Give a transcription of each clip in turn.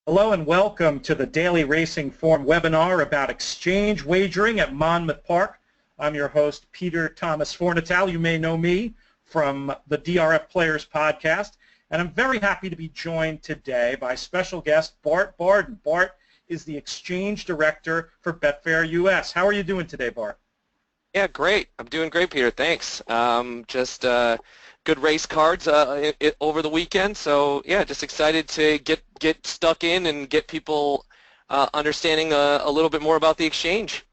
Hello and welcome to the Daily Racing Form webinar about exchange wagering at Monmouth Park. I'm your host, Peter Thomas Fornatale. You may know me from the DRF Players podcast, and I'm very happy to be joined today by special guest Bart Barden. Bart is the exchange director for Betfair US. How are you doing today, Bart? Yeah, great. I'm doing great, Peter. Thanks. Just good race cards over the weekend. So yeah, just excited to get stuck in and get people understanding a little bit more about the exchange.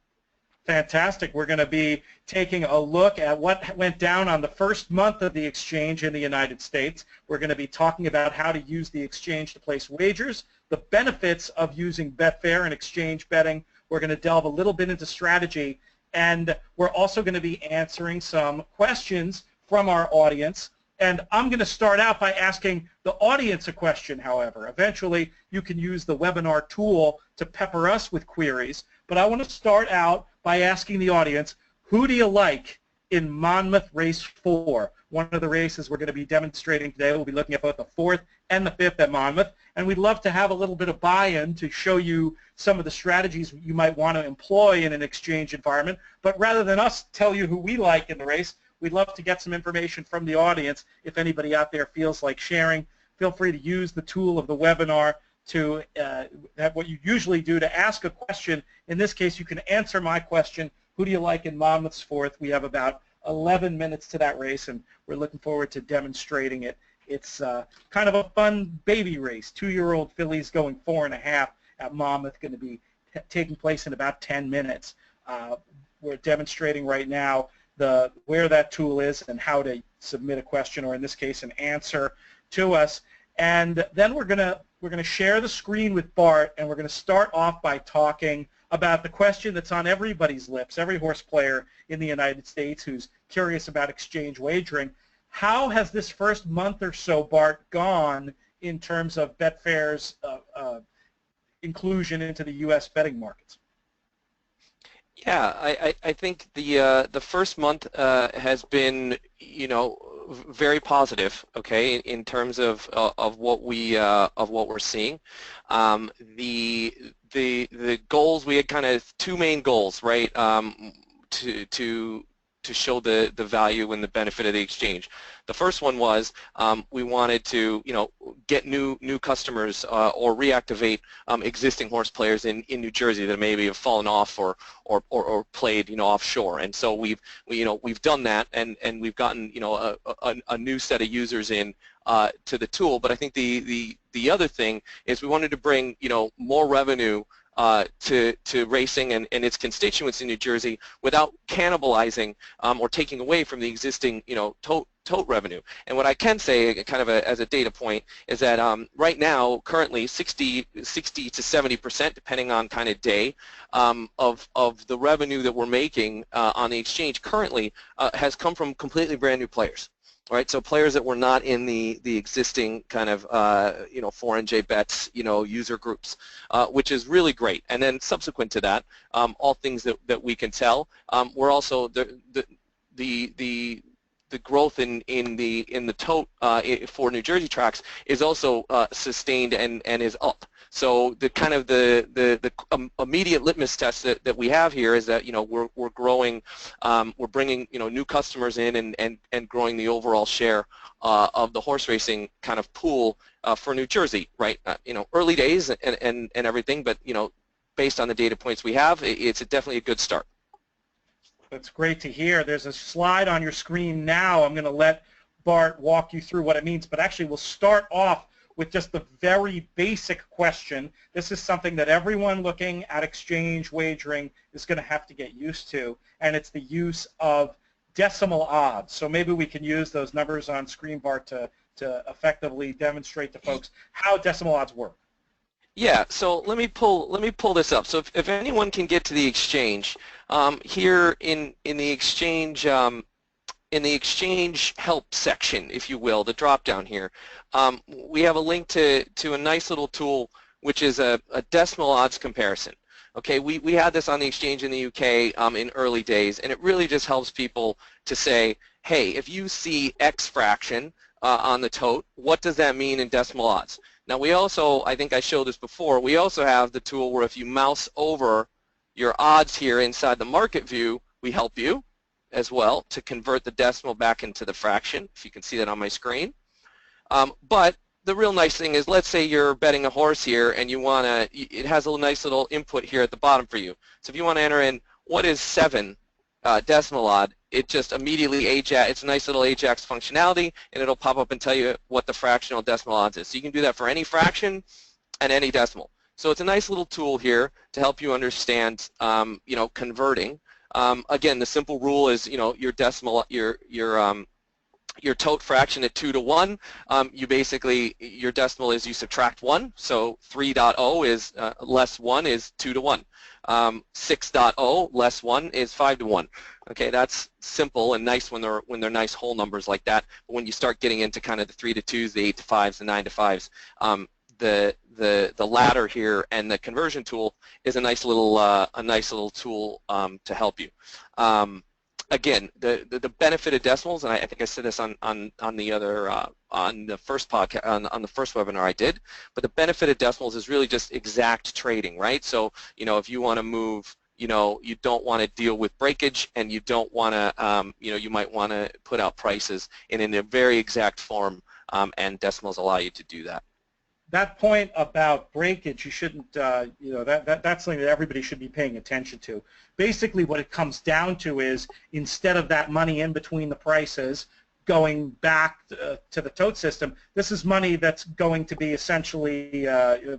Fantastic. We're going to be taking a look at what went down on the first month of the exchange in the United States. We're going to be talking about how to use the exchange to place wagers, the benefits of using Betfair and exchange betting. We're going to delve a little bit into strategy, and we're also going to be answering some questions from our audience. And I'm going to start out by asking the audience a question, however. Eventually, you can use the webinar tool to pepper us with queries. But I want to start out by asking the audience, who do you like in Monmouth Race 4? One of the races we're going to be demonstrating today. We'll be looking at both the 4th and the 5th at Monmouth. And we'd love to have a little bit of buy-in to show you some of the strategies you might want to employ in an exchange environment. But rather than us tell you who we like in the race, we'd love to get some information from the audience. If anybody out there feels like sharing, feel free to use the tool of the webinar to have what you usually do to ask a question. In this case, you can answer my question, who do you like in Monmouth's 4th? We have about 11 minutes to that race, and we're looking forward to demonstrating it. It's kind of a fun baby race. 2-year-old fillies going 4.5 at Monmouth, going to be taking place in about 10 minutes. We're demonstrating right now where that tool is and how to submit a question, or in this case, an answer to us. And then we're gonna share the screen with Bart, and we're gonna start off by talking about the question that's on everybody's lips, every horse player in the United States who's curious about exchange wagering. How has this first month or so, Bart, gone in terms of Betfair's inclusion into the U.S. betting markets? Yeah, I think the first month has been, very positive. Okay, in terms of what we're seeing. The goals, we had kind of two main goals, right? To show the value and the benefit of the exchange. The first one was we wanted to get new customers or reactivate existing horse players in New Jersey that maybe have fallen off or played offshore. And so we've done that, and we've gotten a new set of users in to the tool. But I think the other thing is we wanted to bring more revenue to racing and its constituents in New Jersey without cannibalizing or taking away from the existing tote revenue. And what I can say, kind of as a data point, is that right now, currently, 60 to 70%, depending on kind of day, of the revenue that we're making on the exchange currently has come from completely brand new players. Right, so players that were not in the existing kind of 4NJ bets user groups, which is really great. And then subsequent to that, all things that we can tell, we're also the growth in the tote for New Jersey tracks is also sustained and is up. So the kind of the immediate litmus test that we have here is that we're growing, we're bringing new customers in and growing the overall share of the horse racing kind of pool for New Jersey, right? Early days and everything, but based on the data points we have, it's definitely a good start. That's great to hear. There's a slide on your screen now. I'm going to let Bart walk you through what it means, but actually we'll start off with just the very basic question. This is something that everyone looking at exchange wagering is going to have to get used to, and it's the use of decimal odds. So maybe we can use those numbers on screen, Bart, to effectively demonstrate to folks how decimal odds work. Yeah, so let me pull this up. So if anyone can get to the exchange, here in the exchange help section, if you will, the drop down here, we have a link to a nice little tool which is a decimal odds comparison. Okay, we had this on the exchange in the UK in early days, and it really just helps people to say, hey, if you see X fraction on the tote, what does that mean in decimal odds? Now we also, I think I showed this before, we also have the tool where if you mouse over your odds here inside the market view, we help you as well to convert the decimal back into the fraction, if you can see that on my screen. But the real nice thing is, let's say you're betting a horse here and you want to, it has a nice little input here at the bottom for you. So if you want to enter in what is 7 decimal odd, it just immediately Ajax, it's a nice little Ajax functionality, and it'll pop up and tell you what the fractional decimal odds is. So you can do that for any fraction and any decimal. So it's a nice little tool here to help you understand, you know, converting. Again, the simple rule is, you know, your decimal, your tote fraction at 2 to 1, you basically, your decimal is you subtract 1, so 3.0 is less 1 is 2 to 1. 6.0 less 1 is 5 to 1. Okay, that's simple and nice when they're nice whole numbers like that. But when you start getting into kind of the 3 to 2s, the 8 to 5s, the 9 to 5s, the ladder here and the conversion tool is a nice little tool to help you. Again, the benefit of decimals, and I think I said this on the other on the first podcast on the first webinar I did, but the benefit of decimals is really just exact trading, right? So you know, if you want to move, you know, you don't want to deal with breakage, and you don't want to, you know, you might want to put out prices in a very exact form, and decimals allow you to do that. That point about breakage, you shouldn't, you know, that's something that everybody should be paying attention to. Basically, what it comes down to is, instead of that money in between the prices going back to the tote system, this is money that's going to be essentially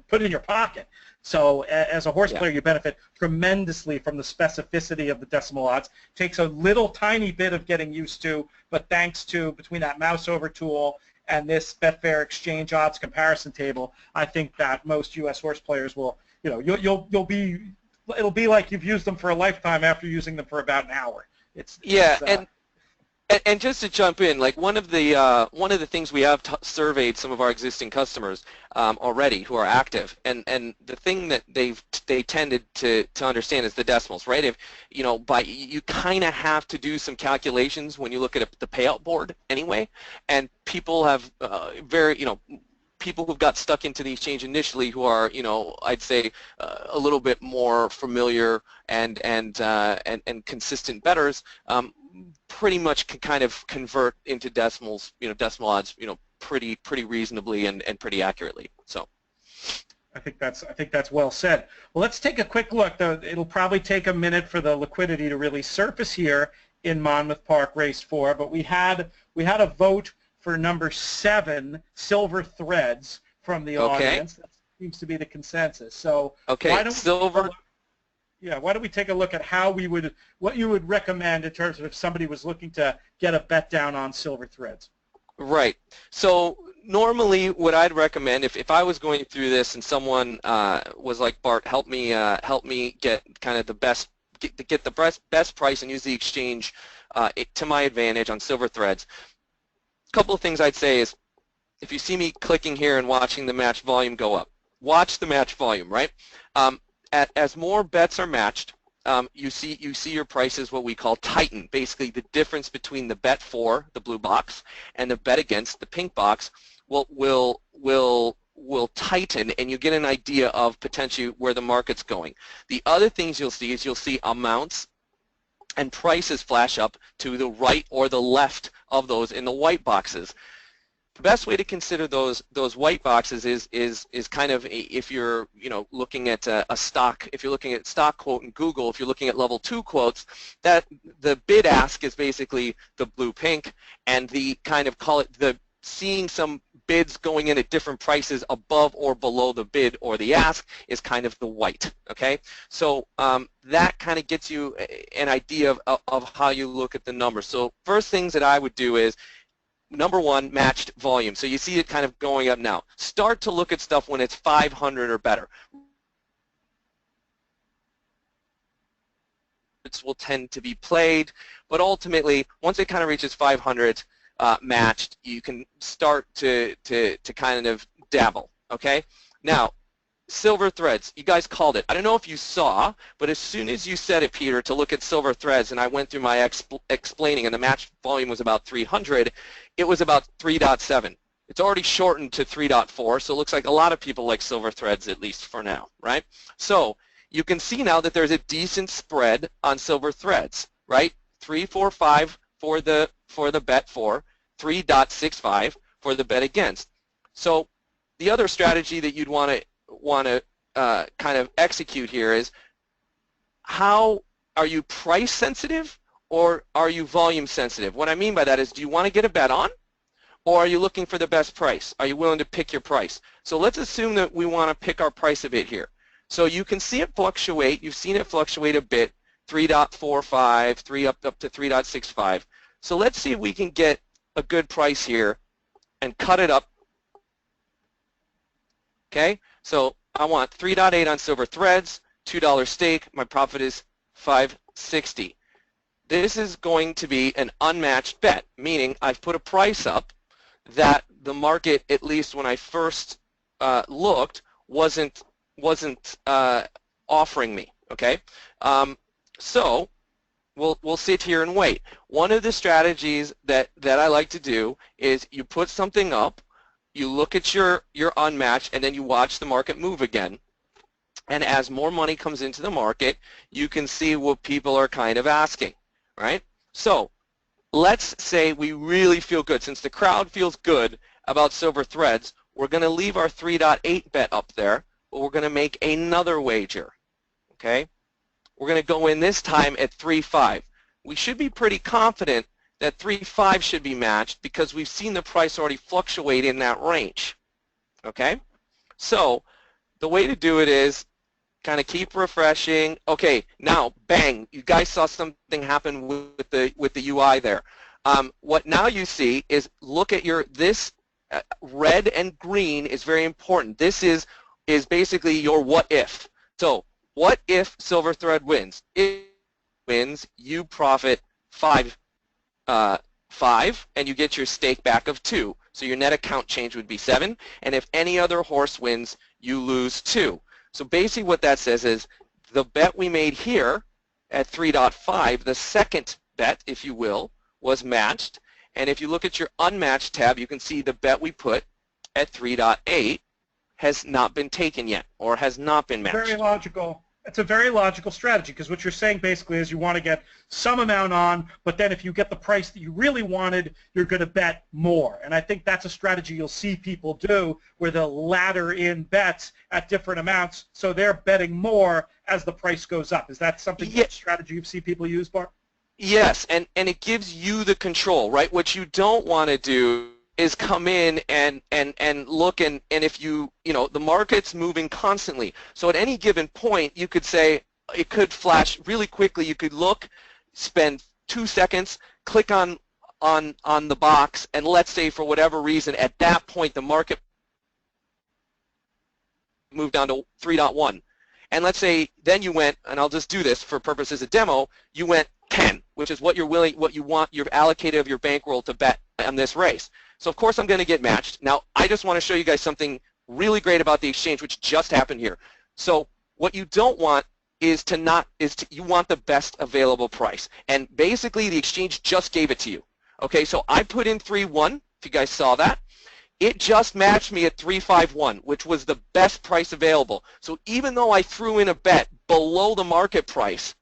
put in your pocket. So as a horse player, you benefit tremendously from the specificity of the decimal odds. Takes a little tiny bit of getting used to, but thanks to, between that mouse over tool and this Betfair exchange odds comparison table, I think that most U.S. horse players will, you know, it'll be like you've used them for a lifetime after using them for about an hour. And just to jump in, like one of the things we have surveyed some of our existing customers already who are active, and the thing that they tended to understand is the decimals, right? If you know, you kind of have to do some calculations when you look at the payout board anyway, and people have people who've got stuck into the exchange initially who are, you know, I'd say a little bit more familiar and consistent bettors, pretty much can kind of convert into decimals, you know, decimal odds, you know, pretty reasonably and pretty accurately. So I think that's well said. Well, let's take a quick look. Though it'll probably take a minute for the liquidity to really surface here in Monmouth Park Race 4, but we had a vote for number 7, Silver Threads, from the audience. That seems to be the consensus. So why don't Silver. Why don't we take a look at what you would recommend in terms of if somebody was looking to get a bet down on Silver Threads? Right. So normally what I'd recommend, if I was going through this and someone was like, Bart, help me get kind of the best price and use the exchange to my advantage on Silver Threads. A couple of things I'd say is, if you see me clicking here and watching the match volume go up, watch the match volume, right? As more bets are matched, you see your prices what we call tighten. Basically, the difference between the bet for, the blue box, and the bet against, the pink box, will tighten, and you get an idea of potentially where the market's going. The other things you'll see is amounts and prices flash up to the right or the left of those in the white boxes. The best way to consider those white boxes is kind of if you're, you know, looking at a stock, if you're looking at stock quote in Google, if you're looking at level 2 quotes, that the bid ask is basically the blue pink, and the kind of call it the seeing some bids going in at different prices above or below the bid or the ask is kind of the white. Okay, so that kind of gets you an idea of how you look at the numbers. So first things that I would do is, number 1, matched volume. So you see it kind of going up now. Start to look at stuff when it's 500 or better. It will tend to be played, but ultimately, once it kind of reaches 500 matched, you can start to kind of dabble. Okay. Now, Silver Threads, you guys called it. I don't know if you saw, but as soon as you said it, Peter, to look at Silver Threads, and I went through my explaining, and the match volume was about 300, it was about 3.7. It's already shortened to 3.4, so it looks like a lot of people like silver threads, at least for now, right? So you can see now that there's a decent spread on silver threads, right? 3.45 for the bet for, 3.65 for the bet against. So the other strategy that you'd want to kind of execute here is, how are you price sensitive or are you volume sensitive? What I mean by that is, do you want to get a bet on, or are you looking for the best price? Are you willing to pick your price? So let's assume that we want to pick our price a bit here. So you can see it fluctuate. You've seen it fluctuate a bit, 3.45, 3 up to 3.65. So let's see if we can get a good price here and cut it up. Okay, so I want 3.8 on silver threads, $2 stake. My profit is $5.60. This is going to be an unmatched bet, meaning I've put a price up that the market, at least when I first looked, wasn't offering me. Okay, so we'll sit here and wait. One of the strategies that I like to do is you put something up, you look at your unmatched, and then you watch the market move again. And as more money comes into the market, you can see what people are kind of asking, right? So let's say we really feel good. Since the crowd feels good about silver threads, we're going to leave our 3.8 bet up there, but we're going to make another wager, okay? We're going to go in this time at 3.5. We should be pretty confident that 3.5 should be matched because we've seen the price already fluctuate in that range, okay? So the way to do it is kind of keep refreshing. Okay, now bang! You guys saw something happen with the UI there. What now you see is, look at this red and green is very important. This is basically your what if. So what if silver thread wins? If it wins, you profit 5, and you get your stake back of 2. So your net account change would be 7. And if any other horse wins, you lose 2. So basically what that says is, the bet we made here at 3.5, the second bet, if you will, was matched. And if you look at your unmatched tab, you can see the bet we put at 3.8 has not been taken yet, or has not been matched. Very logical. It's a very logical strategy, because what you're saying basically is you want to get some amount on, but then if you get the price that you really wanted, you're going to bet more. And I think that's a strategy you'll see people do, where they'll ladder in bets at different amounts, so they're betting more as the price goes up. Is that something, that strategy you see people use, Bart? Yes, and it gives you the control, right? What you don't want to do is come in and look, and if the market's moving constantly. So at any given point, you could say, it could flash really quickly. You could look, spend 2 seconds, click on the box, and let's say for whatever reason, at that point, the market moved down to 3.1. And let's say then you went, and I'll just do this for purposes of demo, you went 10, which is what you want your allocated of your bankroll to bet on this race. So of course I'm going to get matched. Now I just want to show you guys something really great about the exchange, which just happened here. So what you don't want is you want the best available price. And basically the exchange just gave it to you. Okay, so I put in 3.1, if you guys saw that. It just matched me at 3.51, which was the best price available. So even though I threw in a bet below the market price,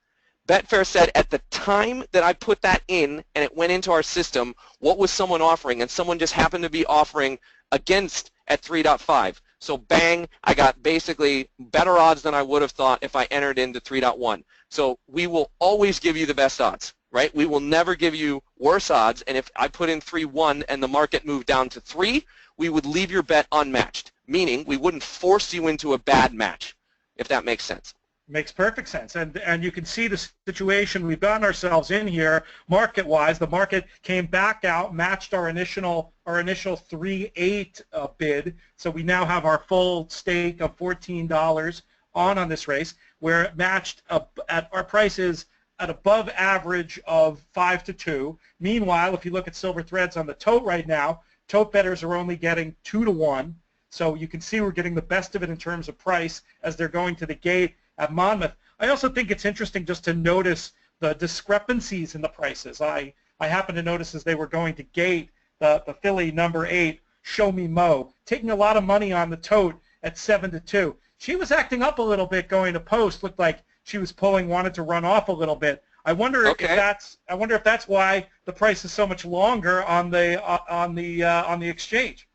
Betfair said at the time that I put that in and it went into our system, what was someone offering? And someone just happened to be offering against at 3.5. So bang, I got basically better odds than I would have thought if I entered into 3.1. So we will always give you the best odds, right? We will never give you worse odds. And if I put in 3.1 and the market moved down to 3, we would leave your bet unmatched, meaning we wouldn't force you into a bad match, if that makes sense. Makes perfect sense, and you can see the situation we've gotten ourselves in here market-wise. The market came back out, matched our initial 3.8 bid, so we now have our full stake of $14 on this race. We're matched at our prices at above average of 5 to 2. Meanwhile, if you look at silver threads on the tote right now, tote bettors are only getting 2 to 1. So you can see we're getting the best of it in terms of price as they're going to the gate at Monmouth. I also think it's interesting just to notice the discrepancies in the prices. I happened to notice as they were going to gate, the filly number 8 Show Me Mo, taking a lot of money on the tote at 7-2. She was acting up a little bit going to post. Looked like she was pulling, wanted to run off a little bit. I wonder if that's why the price is so much longer on the exchange.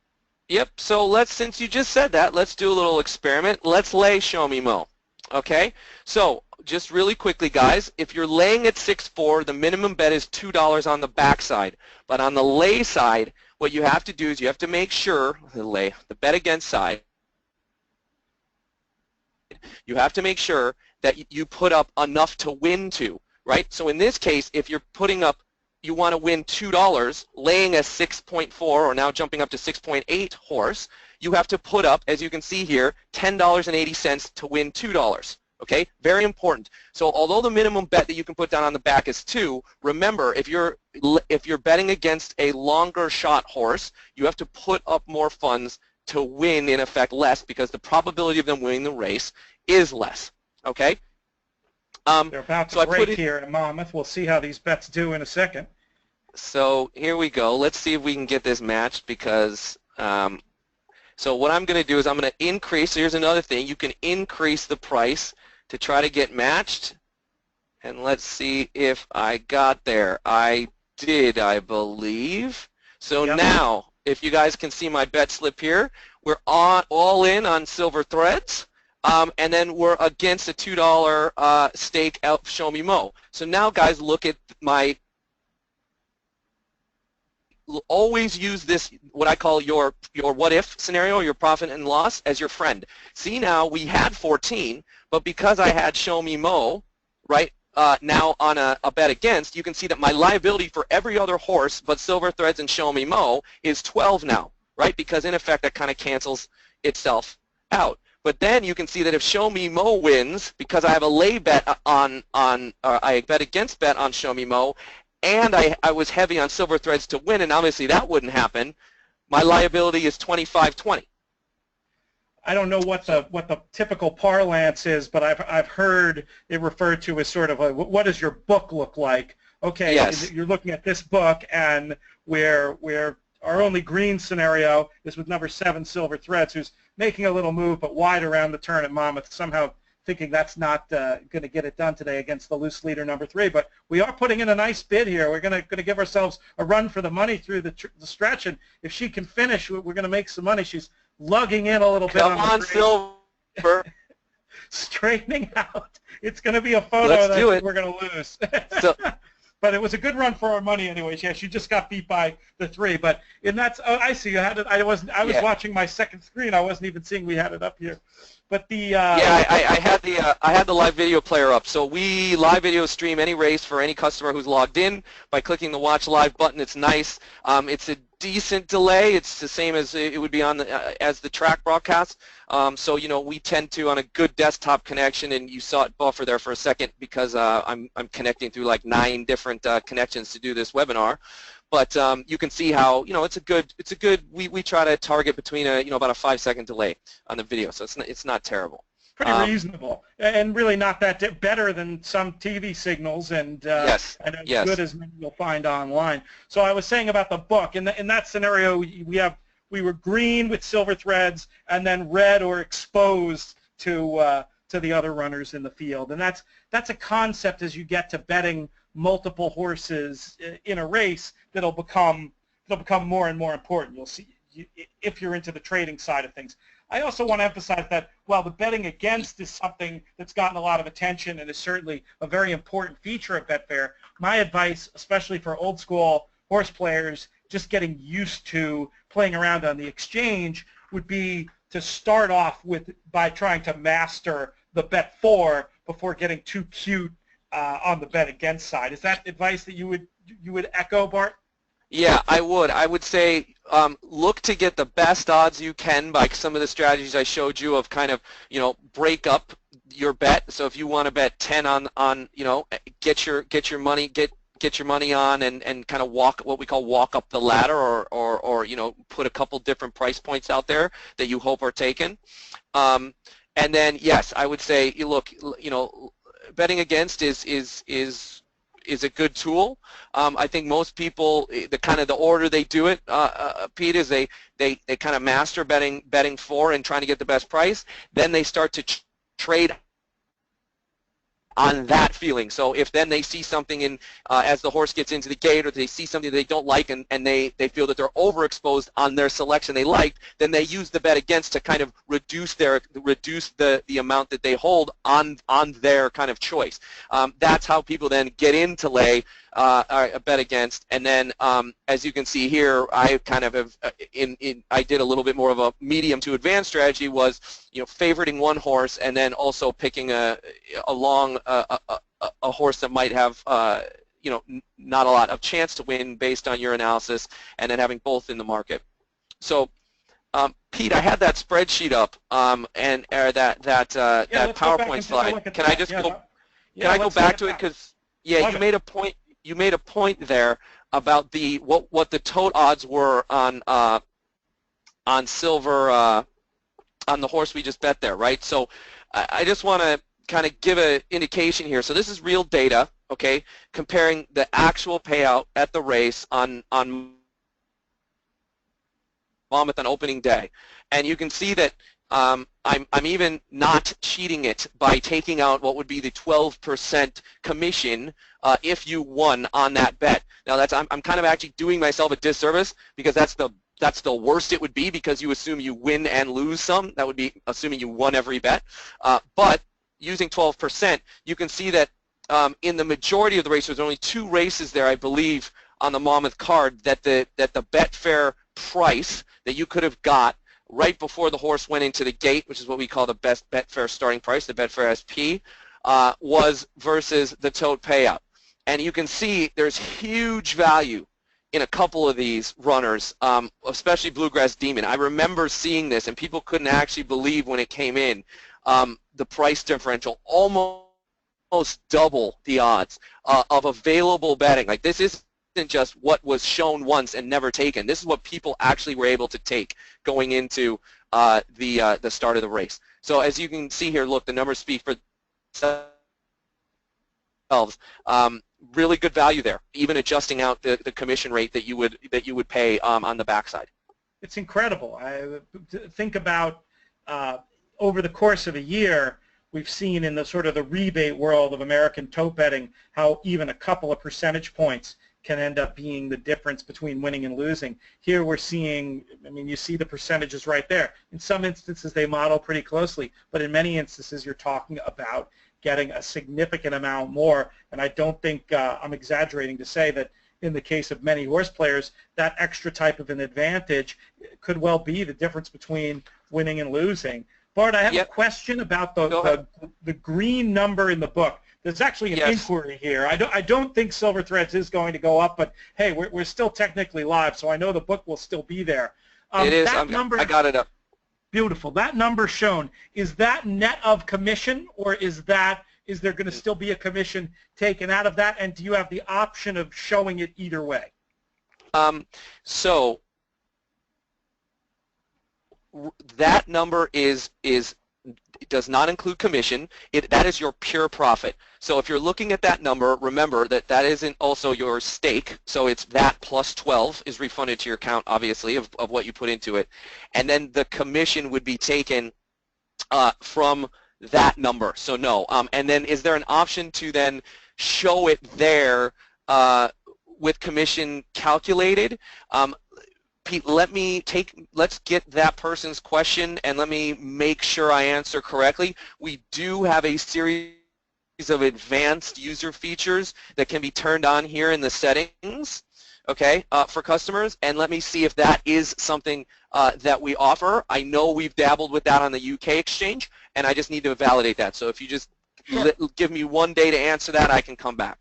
Yep. So since you just said that, let's do a little experiment. Let's lay Show Me Mo. Okay. So just really quickly, guys, if you're laying at 6-4, the minimum bet is $2 on the backside. But on the lay side, what you have to do is you have to make sure the bet against side. You have to make sure that you put up enough to win to, right? So in this case, if you're putting up, you want to win $2, laying a 6.4 or now jumping up to 6.8 horse, you have to put up, as you can see here, $10.80 to win $2. Okay, very important. So although the minimum bet that you can put down on the back is 2, remember if you're betting against a longer shot horse, you have to put up more funds to win, in effect, less, because the probability of them winning the race is less. Okay. They're about to break here in Monmouth. We'll see how these bets do in a second. So here we go. Let's see if we can get this matched, because so what I'm going to do is I'm going to increase. So here's another thing. You can increase the price to try to get matched. And let's see if I got there. I did, I believe. So yep. Now, if you guys can see my bet slip here, we're all in on Silver Threads. And then we're against a $2 stake out Show Me Mo. So now, guys, look at my. Always use this, what I call your what if scenario, your profit and loss, as your friend. See, now we had 14, but because I had Show Me Mo, right, now on a bet against, you can see that my liability for every other horse but Silver Threads and Show Me Mo is 12 now, right? Because in effect that kind of cancels itself out. But then you can see that if Show Me Mo wins, because I have a lay bet I bet against bet on Show Me Mo, and I was heavy on Silver Threads to win, and obviously that wouldn't happen, my liability is 25-20. I don't know what the typical parlance is, but I've heard it referred to as sort of a, what does your book look like? Okay, yes. You're looking at this book, and where our only green scenario is with number 7 Silver Threads, who's making a little move but wide around the turn at Monmouth, somehow thinking that's not going to get it done today against the loose leader number 3. But we are putting in a nice bid here. We're going to give ourselves a run for the money through the stretch, and if she can finish, we're going to make some money. She's lugging in a little bit on the Silver. Straightening out. It's going to be a photo that we're going to lose. But it was a good run for our money anyways. Yeah, she just got beat by the 3. But I see you had it. I was watching my second screen. I wasn't even seeing we had it up here. But the I had the live video player up. So we live video stream any race for any customer who's logged in by clicking the Watch Live button. It's nice. It's a decent delay. It's the same as it would be on as the track broadcast. So we tend to, on a good desktop connection, and you saw it buffer there for a second because I'm connecting through like 9 different connections to do this webinar. But you can see how it's a good. We try to target between about a 5-second delay on the video, so it's not terrible. Pretty reasonable, and really not that better than some TV signals, and as good as many you'll find online. So I was saying about the book. In that scenario, we were green with Silver Threads, and then red or exposed to the other runners in the field, and that's a concept as you get to betting multiple horses in a race that'll become more and more important. You'll see if you're into the trading side of things. I also want to emphasize that while the betting against is something that's gotten a lot of attention and is certainly a very important feature of Betfair, my advice, especially for old school horse players just getting used to playing around on the exchange, would be to start off by trying to master the bet 4 before getting too cute on the bet against side. Is that advice that you would echo, Bart? Yeah, I would. I would say look to get the best odds you can by some of the strategies I showed you of kind of break up your bet. So if you want to bet 10 on get your money on and kind of what we call walk up the ladder, or put a couple different price points out there that you hope are taken. And then yes, I would say look, betting against is is a good tool. I think most people, the order they do it, Pete, is they kind of master betting for and trying to get the best price. Then they start to trade on that feeling. So if then they see something in as the horse gets into the gate, or they see something they don't like, and they feel that they're overexposed on their selection they liked, then they use the bet against to kind of reduce the amount that they hold on their kind of choice. That's how people then get into lay a bet against. And then as you can see here, I kind of have I did a little bit more of a medium to advanced strategy, was favoriting one horse and then also picking a horse that might have not a lot of chance to win based on your analysis, and then having both in the market. So Pete, I had that spreadsheet up and that PowerPoint slide. Can I just go back to it, because you made a point. You made a point there about what the tote odds were on silver on the horse we just bet there, right? So I just want to kind of give an indication here. So this is real data, okay, comparing the actual payout at the race on Monmouth on opening day, and you can see that I'm even not cheating it by taking out what would be the 12% commission if you won on that bet. Now I'm kind of actually doing myself a disservice, because that's the worst it would be, because you assume you win and lose some. That would be assuming you won every bet. But using 12%, you can see that in the majority of the races, there's only 2 races there, I believe, on the Monmouth card that the Betfair price that you could have got right before the horse went into the gate, which is what we call the best Betfair starting price, the Betfair SP, was versus the tote payout. And you can see there's huge value in a couple of these runners, especially Bluegrass Demon. I remember seeing this, and people couldn't actually believe when it came in, the price differential, almost double the odds of available betting. Like, this isn't just what was shown once and never taken. This is what people actually were able to take going into the start of the race. So as you can see here, look, the numbers speak for themselves. Really good value there, even adjusting out the commission rate that you would pay on the backside. It's incredible. I think about over the course of a year, we've seen in the sort of the rebate world of American tote betting how even a couple of percentage points can end up being the difference between winning and losing. Here we're seeing, I mean, you see the percentages right there. In some instances they model pretty closely, but in many instances you're talking about getting a significant amount more, and I don't think I'm exaggerating to say that in the case of many horse players, that extra type of an advantage could well be the difference between winning and losing. Bart, I have a question about the green number in the book. There's actually an inquiry here. I don't think Silver Threads is going to go up, but hey, we're still technically live, so I know the book will still be there. It is. I got it up. Beautiful. That number shown, is that net of commission, or is there going to still be a commission taken out of that, and do you have the option of showing it either way? So that number does not include commission. That is your pure profit. So if you're looking at that number, remember that that isn't also your stake. So it's that plus 12 is refunded to your account, obviously, of what you put into it. And then the commission would be taken from that number. So no. And then is there an option to then show it there with commission calculated? Pete, let's get that person's question and let me make sure I answer correctly. We do have a series of advanced user features that can be turned on here in the settings, okay, for customers, and let me see if that is something that we offer. I know we've dabbled with that on the UK exchange, and I just need to validate that. So if you just give me one day to answer that, I can come back.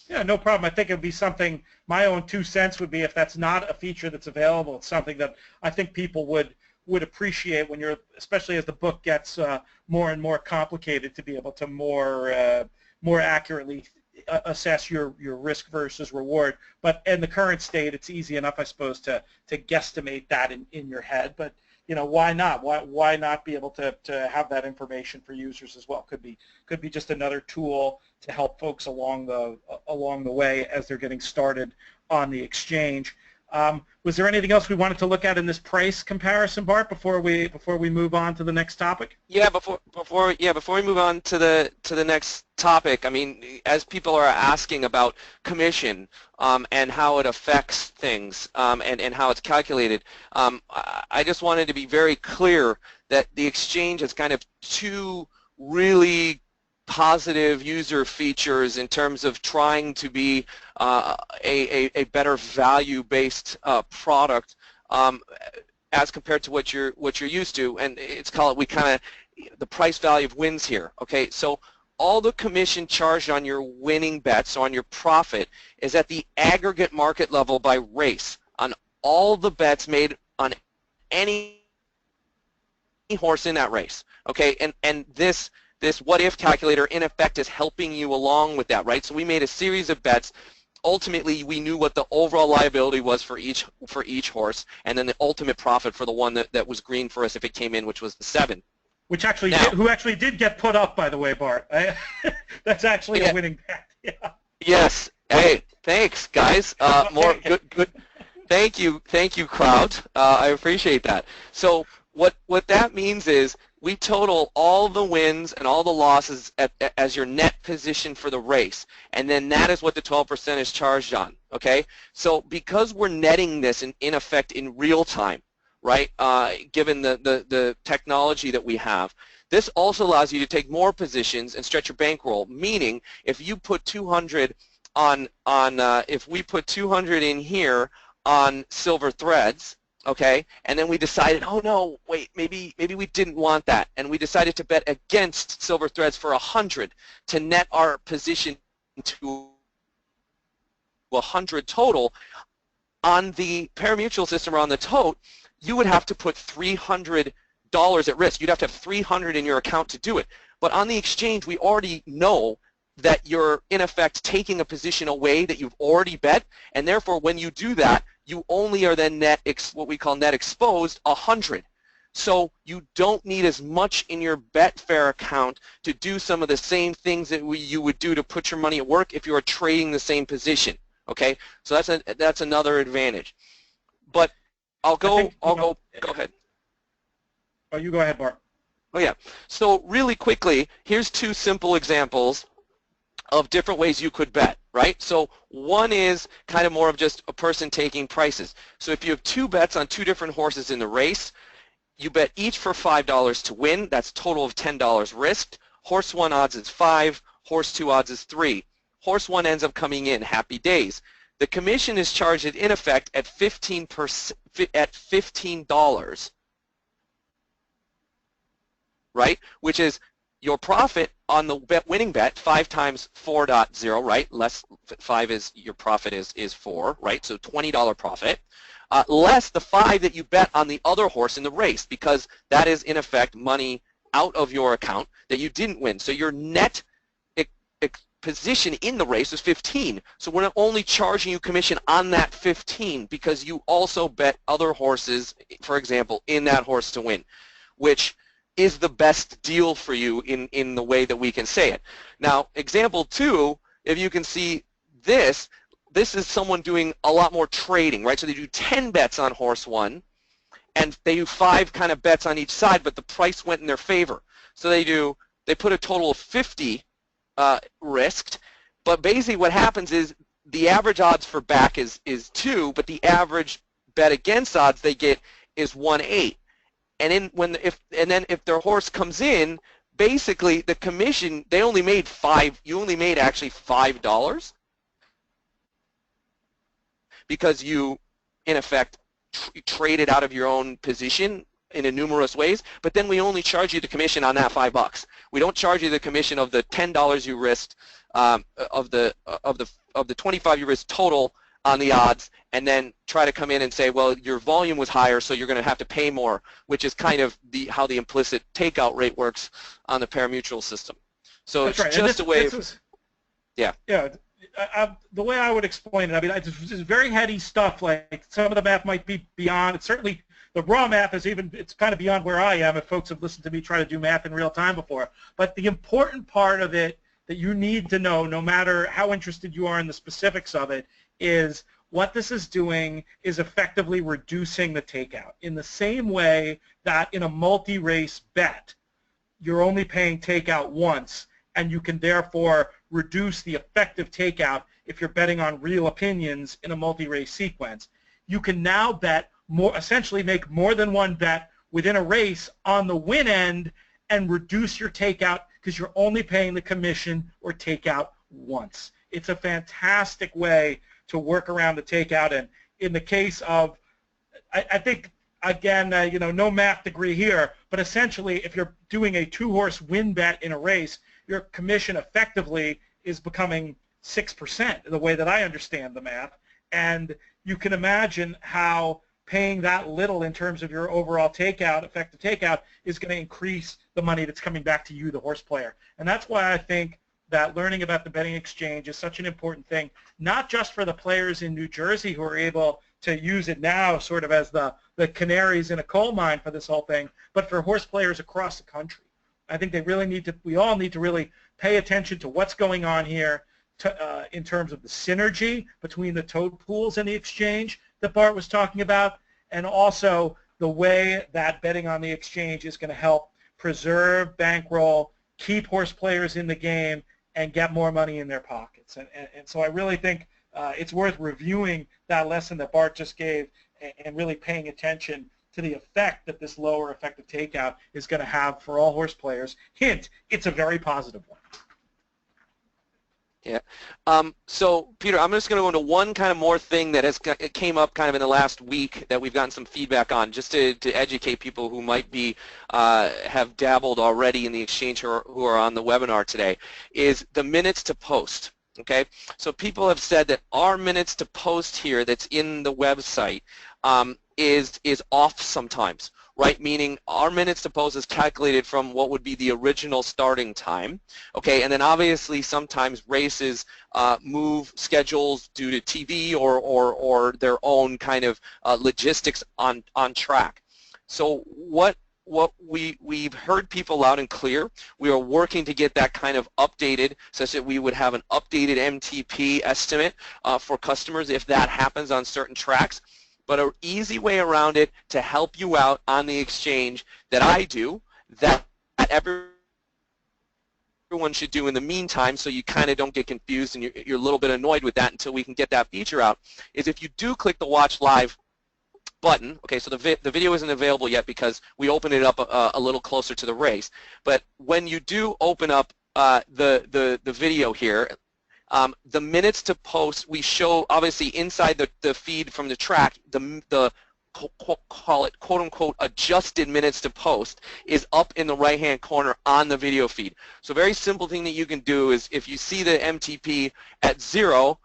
Yeah, no problem. I think it would be something, my own 2 cents would be, if that's not a feature that's available, it's something that I think people would appreciate when you're, especially as the book gets more and more complicated, to be able to more accurately assess your risk versus reward. But in the current state, it's easy enough, I suppose, to guesstimate that in your head. But why not? Why not be able to have that information for users as well? Could be just another tool to help folks along the way as they're getting started on the exchange. Was there anything else we wanted to look at in this price comparison, Bart, before we move on to the next topic? Yeah, before we move on to the next topic, I mean, as people are asking about commission and how it affects things and how it's calculated, I just wanted to be very clear that the exchange has kind of two really positive user features in terms of trying to be a better value-based product as compared to what you're used to, and it's called, the price value of wins here. Okay, so all the commission charged on your winning bets, so on your profit, is at the aggregate market level by race on all the bets made on any horse in that race. Okay, and this what-if calculator, in effect, is helping you along with that, right? So we made a series of bets. Ultimately, we knew what the overall liability was for each horse, and then the ultimate profit for the one that was green for us if it came in, which was the 7. Who actually did get put up, by the way, Bart. That's actually a winning bet. Yeah. Yes. Hey, thanks, guys. Good. Thank you, crowd. I appreciate that. So what that means is we total all the wins and all the losses as your net position for the race, and then that is what the 12% is charged on. Okay, so because we're netting this in effect in real time, right? Given the technology that we have, this also allows you to take more positions and stretch your bankroll. Meaning, if you put 200 if we put 200 in here on silver threads, okay, and then we decided, oh no, wait, maybe we didn't want that, and we decided to bet against silver threads for 100 to net our position to 100 total. On the parimutuel system or on the tote, you would have to put $300 at risk. You'd have to have 300 in your account to do it. But on the exchange, we already know that you're in effect taking a position away that you've already bet, and therefore when you do that, you only are then what we call net exposed 100. So you don't need as much in your Betfair account to do some of the same things that you would do to put your money at work if you are trading the same position. Okay, so that's another advantage. But go ahead. Oh, you go ahead, Bart. Oh yeah. So really quickly, here's two simple examples of different ways you could bet, right? So one is kind of more of just a person taking prices. So if you have two bets on two different horses in the race, you bet each for $5 to win. That's a total of $10 risked. Horse 1 odds is 5. Horse 2 odds is 3. Horse 1 ends up coming in. Happy days. The commission is charged in effect at $15, right? Which is your profit on the winning bet, 5 times 4.0, right? Less 5 is your profit is 4, right? So $20 profit, less the 5 that you bet on the other horse in the race, because that is in effect money out of your account that you didn't win. So your net position in the race is 15. So we're not only charging you commission on that 15 because you also bet other horses, for example, in that horse to win, which is the best deal for you in the way that we can say it. Now, example 2, if you can see this is someone doing a lot more trading, right? So they do 10 bets on horse 1, and they do 5 kind of bets on each side, but the price went in their favor. So they put a total of 50 risked, but basically what happens is the average odds for back is 2, but the average bet against odds they get is 1/8. And if their horse comes in, basically the commission, they only made 5. You only made actually $5 because you, in effect, traded out of your own position in numerous ways. But then we only charge you the commission on that $5. We don't charge you the commission of the $10 you risked, of the 25 you risked total on the odds, and then try to come in and say, well, your volume was higher, so you're going to have to pay more, which is kind of how the implicit takeout rate works on the parimutuel system. So That's it's right. just a way of, yeah. Yeah. The way I would explain it, I mean, it's very heady stuff. Like some of the math might be beyond. It's certainly the raw math is it's kind of beyond where I am if folks have listened to me try to do math in real time before. But the important part of it that you need to know, no matter how interested you are in the specifics of it, is what this is doing is effectively reducing the takeout. In the same way that in a multi-race bet, you're only paying takeout once, and you can therefore reduce the effective takeout if you're betting on real opinions in a multi-race sequence. You can now bet more, essentially make more than one bet within a race on the win end and reduce your takeout because you're only paying the commission or takeout once. It's a fantastic way to work around the takeout. And in the case of, I think, again, no math degree here, but essentially if you're doing a two-horse win bet in a race, your commission effectively is becoming 6%, the way that I understand the math. And you can imagine how paying that little in terms of your overall takeout, effective takeout, is going to increase the money that's coming back to you, the horse player. And that's why I think that learning about the betting exchange is such an important thing, not just for the players in New Jersey who are able to use it now sort of as the canaries in a coal mine for this whole thing, but for horse players across the country. I think we all need to really pay attention to what's going on here in terms of the synergy between the toad pools and the exchange that Bart was talking about, and also the way that betting on the exchange is going to help preserve bankroll, keep horse players in the game, and get more money in their pockets. And so I really think it's worth reviewing that lesson that Bart just gave and really paying attention to the effect that this lower effective takeout is going to have for all horse players. Hint, it's a very positive one. Yeah. So, Peter, I'm just going to go into one kind of more thing that it came up kind of in the last week that we've gotten some feedback on, just to educate people who might be have dabbled already in the exchange who are on the webinar today, is the minutes to post. Okay. So people have said that our minutes to post here that's in the website is off sometimes. Right, meaning our minutes to post is calculated from what would be the original starting time, okay, and then obviously sometimes races move schedules due to TV or their own kind of logistics on track. So what we've heard people loud and clear. We are working to get that kind of updated such that we would have an updated MTP estimate for customers if that happens on certain tracks. But an easy way around it to help you out on the exchange that I do, that everyone should do in the meantime so you kind of don't get confused and you're a little bit annoyed with that until we can get that feature out, is if you do click the Watch Live button, okay, so the video isn't available yet because we opened it up a little closer to the race, but when you do open up the video here, the minutes to post, we show obviously inside the feed from the track, the call it quote-unquote adjusted minutes to post is up in the right-hand corner on the video feed. So a very simple thing that you can do is if you see the MTP at 0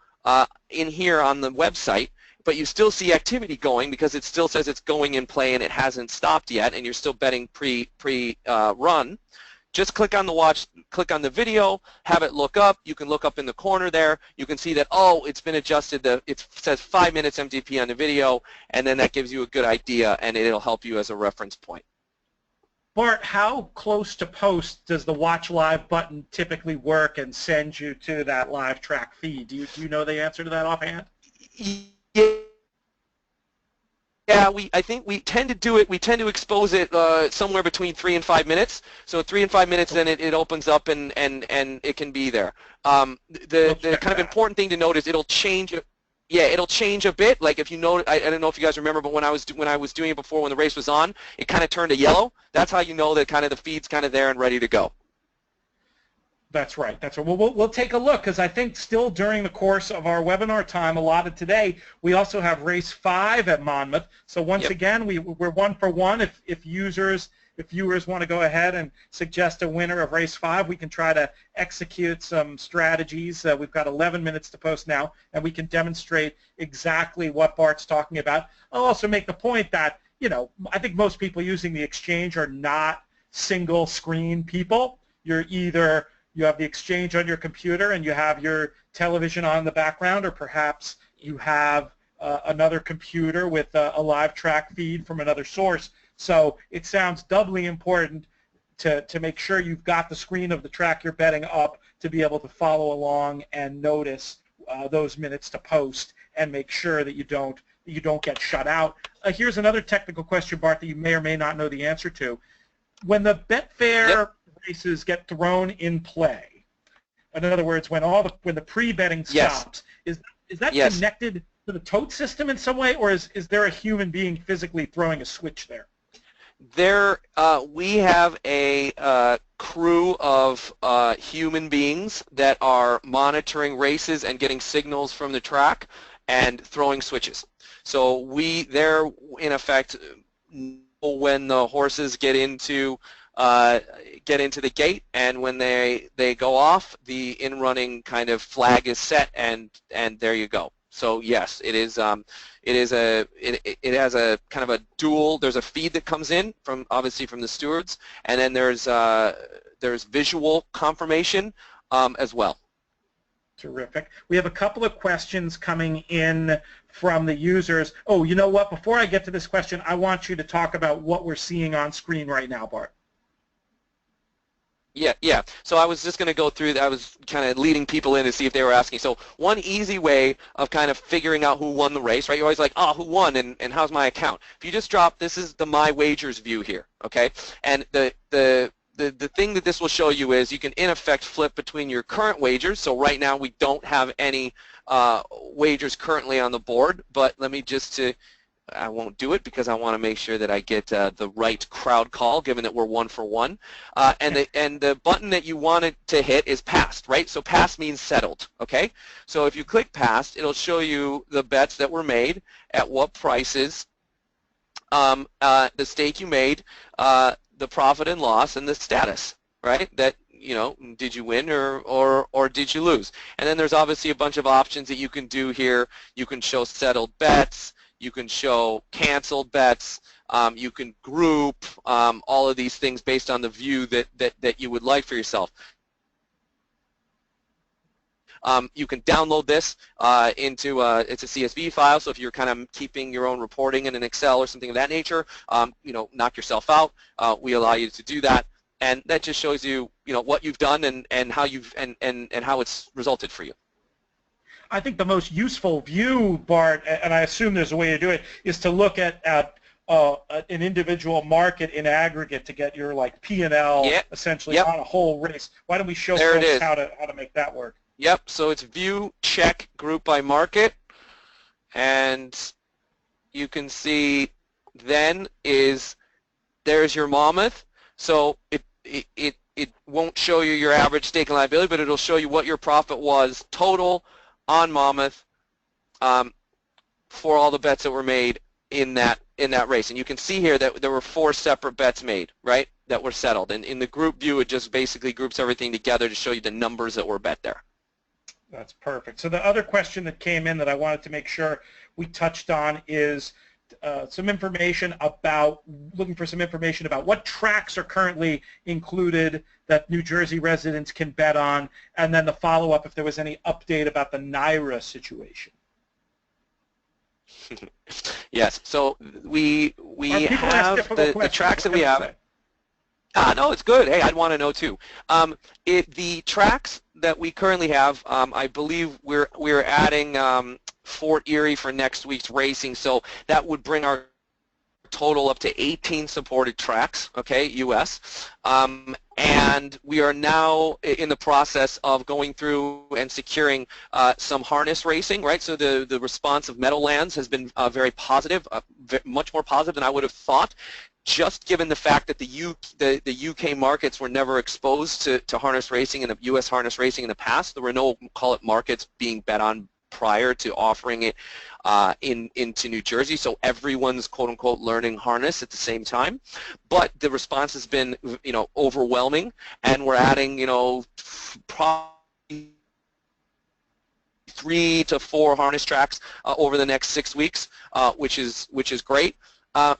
in here on the website, but you still see activity going because it still says it's going in play and it hasn't stopped yet and you're still betting pre-run, just click on the video, have it look up. You can look up in the corner there. You can see that, oh, it's been adjusted. It says 5 minutes MTP on the video, and then that gives you a good idea, and it'll help you as a reference point. Bart, how close to post does the Watch Live button typically work and send you to that live track feed? Do you know the answer to that offhand? Yeah, I think we tend to do it. We tend to expose it somewhere between 3 and 5 minutes. So 3 and 5 minutes, then it opens up and it can be there. The kind of important thing to note is it'll change. Yeah, it'll change a bit. Like if you know, I don't know if you guys remember, but when I was doing it before when the race was on, it kind of turned to yellow. That's how you know that kind of the feed's kind of there and ready to go. That's right. That's right. Well, we'll take a look because I think still during the course of our webinar time allotted today, we also have race 5 at Monmouth. So once again, we're 1 for 1. If viewers want to go ahead and suggest a winner of race 5, we can try to execute some strategies. We've got 11 minutes to post now, and we can demonstrate exactly what Bart's talking about. I'll also make the point that, I think most people using the exchange are not single screen people. You have the exchange on your computer and you have your television on in the background, or perhaps you have another computer with a live track feed from another source. So it sounds doubly important to make sure you've got the screen of the track you're betting up to be able to follow along and notice those minutes to post and make sure that you don't get shut out. Here's another technical question, Bart, that you may or may not know the answer to. When the Betfair races get thrown in play, in other words, when the pre-betting stops, is that connected to the tote system in some way, or is there a human being physically throwing a switch there? We have a crew of human beings that are monitoring races and getting signals from the track and throwing switches. So they're in effect when the horses get into the gate, and when they go off, the in-running kind of flag is set, and there you go. So yes, it is. It has a kind of a dual. There's a feed that comes in obviously from the stewards, and then there's visual confirmation as well. Terrific. We have a couple of questions coming in from the users. Oh, you know what? Before I get to this question, I want you to talk about what we're seeing on screen right now, Bart. Yeah. So I was just going to go through that. I was kind of leading people in to see if they were asking. So one easy way of kind of figuring out who won the race, right? You're always like, oh, who won and how's my account? If you just drop, this is the My Wagers view here, okay? And the thing that this will show you is you can in effect flip between your current wagers. So right now we don't have any wagers currently on the board, but let me just I won't do it because I want to make sure that I get the right crowd call, given that we're 1 for 1. And the button that you want it to hit is passed, right? So passed means settled, okay? So if you click passed, it'll show you the bets that were made, at what prices, the stake you made, the profit and loss, and the status, right? That, you know, did you win or did you lose? And then there's obviously a bunch of options that you can do here. You can show settled bets. You can show canceled bets. You can group all of these things based on the view that you would like for yourself. You can download this into it's a CSV file. So if you're kind of keeping your own reporting in an Excel or something of that nature, you know, knock yourself out. We allow you to do that, and that just shows you, you know, what you've done and how you've and how it's resulted for you. I think the most useful view, Bart, and I assume there's a way to do it, is to look at an individual market in aggregate to get your like P&L essentially on a whole race. Why don't we show folks how to make that work? Yep. So it's view, check, group by market, and you can see then there's your Monmouth. So it won't show you your average stake and liability, but it'll show you what your profit was total on Monmouth for all the bets that were made in that race. And you can see here that there were 4 separate bets made, right, that were settled. And in the group view, it just basically groups everything together to show you the numbers that were bet there. That's perfect. So the other question that came in that I wanted to make sure we touched on is looking for some information about what tracks are currently included that New Jersey residents can bet on, and then the follow-up if there was any update about the NYRA situation. Yes, so we have the tracks that we have. No, it's good. Hey, I'd want to know too. The tracks that we currently have, I believe we're adding Fort Erie for next week's racing, so that would bring our total up to 18 supported tracks, okay, U.S. And we are now in the process of going through and securing some harness racing, right? So the response of Meadowlands has been very positive, much more positive than I would have thought, just given the fact that the UK markets were never exposed to harness racing and U.S. harness racing in the past. There were no, call it, markets being bet on prior to offering it into New Jersey, so everyone's quote-unquote learning harness at the same time. But the response has been, you know, overwhelming, and we're adding, you know, probably 3 to 4 harness tracks over the next 6 weeks, which is great.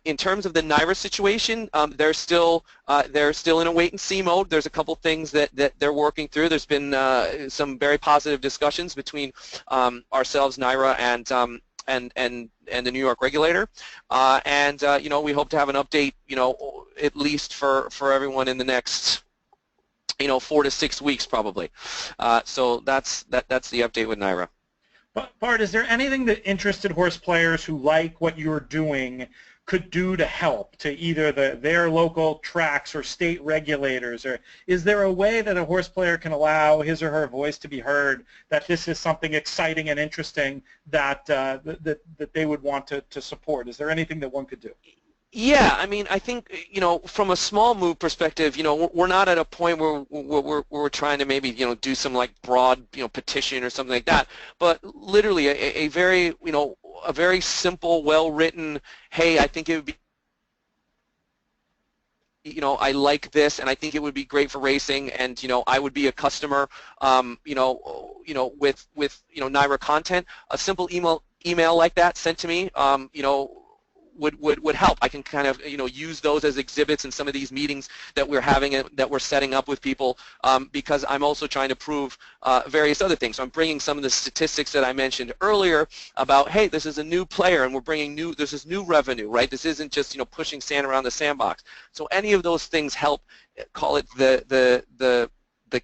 In terms of the NYRA situation, they're still in a wait-and-see mode. There's a couple things that they're working through. There's been some very positive discussions between ourselves, NYRA, the New York regulator, you know, we hope to have an update, you know, at least for everyone in the next, you know, 4 to 6 weeks probably. So that's the update with NYRA. Bart, is there anything that interested horse players who like what you're doing could do to help, to either their local tracks or state regulators? Or is there a way that a horse player can allow his or her voice to be heard, that this is something exciting and interesting that that they would want to support? Is there anything that one could do? Yeah, I mean, I think, you know, from a small move perspective, you know, we're not at a point where we're trying to maybe, you know, do some like broad, you know, petition or something like that, but literally a very, you know, a very simple, well-written, hey, I think it would be, you know, I like this, and I think it would be great for racing, and, you know, I would be a customer, you know, with you know, NYRA content. A simple email like that sent to me, you know, would help. I can kind of, you know, use those as exhibits in some of these meetings that we're having and that we're setting up with people, because I'm also trying to prove various other things. So I'm bringing some of the statistics that I mentioned earlier about, hey, this is a new player and we're bringing this is new revenue, right? This isn't just, you know, pushing sand around the sandbox. So any of those things help, call it the